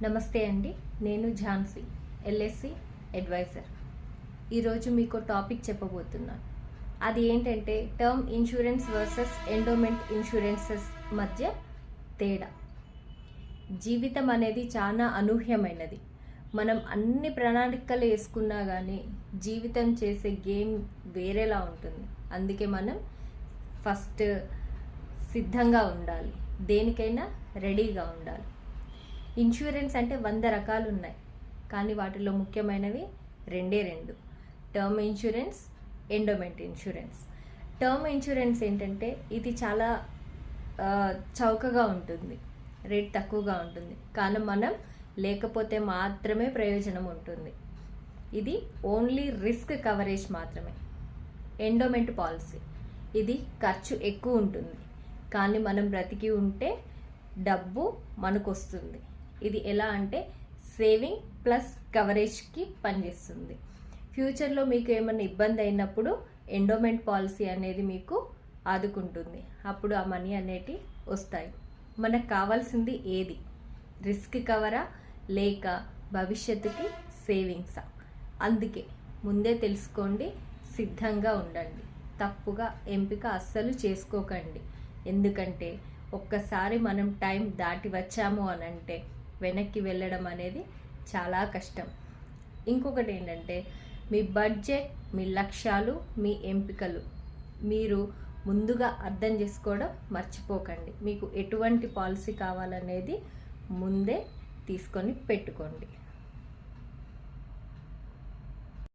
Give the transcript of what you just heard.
నమస్తే అండి. నేను ఝాన్సీ, ఎల్ఐసి అడ్వైజర్. ఈరోజు మీకు టాపిక్ చెప్పబోతున్నాను. అది ఏంటంటే term insurance versus endowment insurances మధ్య తేడా. జీవితం అనేది చాలా అనూహ్యమైనది. మనం అన్ని ప్రణాళికలు వేసుకున్నా కానీ జీవితం చేసే గేమ్ వేరేలా ఉంటుంది. అందుకే మనం ఫస్ట్ సిద్ధంగా ఉండాలి, దేనికైనా రెడీగా ఉండాలి. ఇన్సూరెన్స్ అంటే 100 రకాలు ఉన్నాయి, కానీ వాటిలో ముఖ్యమైనవి రెండు: term insurance, endowment insurance. Term insurance ఏంటంటే ఇది చాలా చౌకగా ఉంటుంది, రేట్ తక్కువగా ఉంటుంది, కానీ మనం లేకపోతే మాత్రమే ప్రయోజనం ఉంటుంది. ఇది ఓన్లీ రిస్క్ కవరేజ్ మాత్రమే. ఎండోమెంట్ పాలసీ ఇది ఖర్చు ఎక్కువ ఉంటుంది, కానీ మనం బ్రతికి ఉంటే డబ్బు మనకు వస్తుంది. ఇది ఎలా అంటే సేవింగ్ ప్లస్ కవరేజ్కి పనిచేస్తుంది. ఫ్యూచర్లో మీకు ఏమైనా ఇబ్బంది అయినప్పుడు ఎండోమెంట్ పాలసీ అనేది మీకు ఆదుకుంటుంది. అప్పుడు ఆ మనీ అనేటి వస్తాయి. మనకు కావాల్సింది ఏది? రిస్క్ కవరా లేక భవిష్యత్తుకి సేవింగ్సా? అందుకే ముందే తెలుసుకోండి, సిద్ధంగా ఉండండి. తప్పుగా ఎంపిక అస్సలు చేసుకోకండి. ఎందుకంటే ఒక్కసారి మనం టైం దాటి వచ్చాము అని అంటే వెనక్కి వెళ్ళడం అనేది చాలా కష్టం. ఇంకొకటి ఏంటంటే మీ బడ్జెట్, మీ లక్ష్యాలు, మీ ఎంపికలు మీరు ముందుగా అర్థం చేసుకోవడం మర్చిపోకండి. మీకు ఎటువంటి పాలసీ కావాలనేది ముందే తీసుకొని పెట్టుకోండి.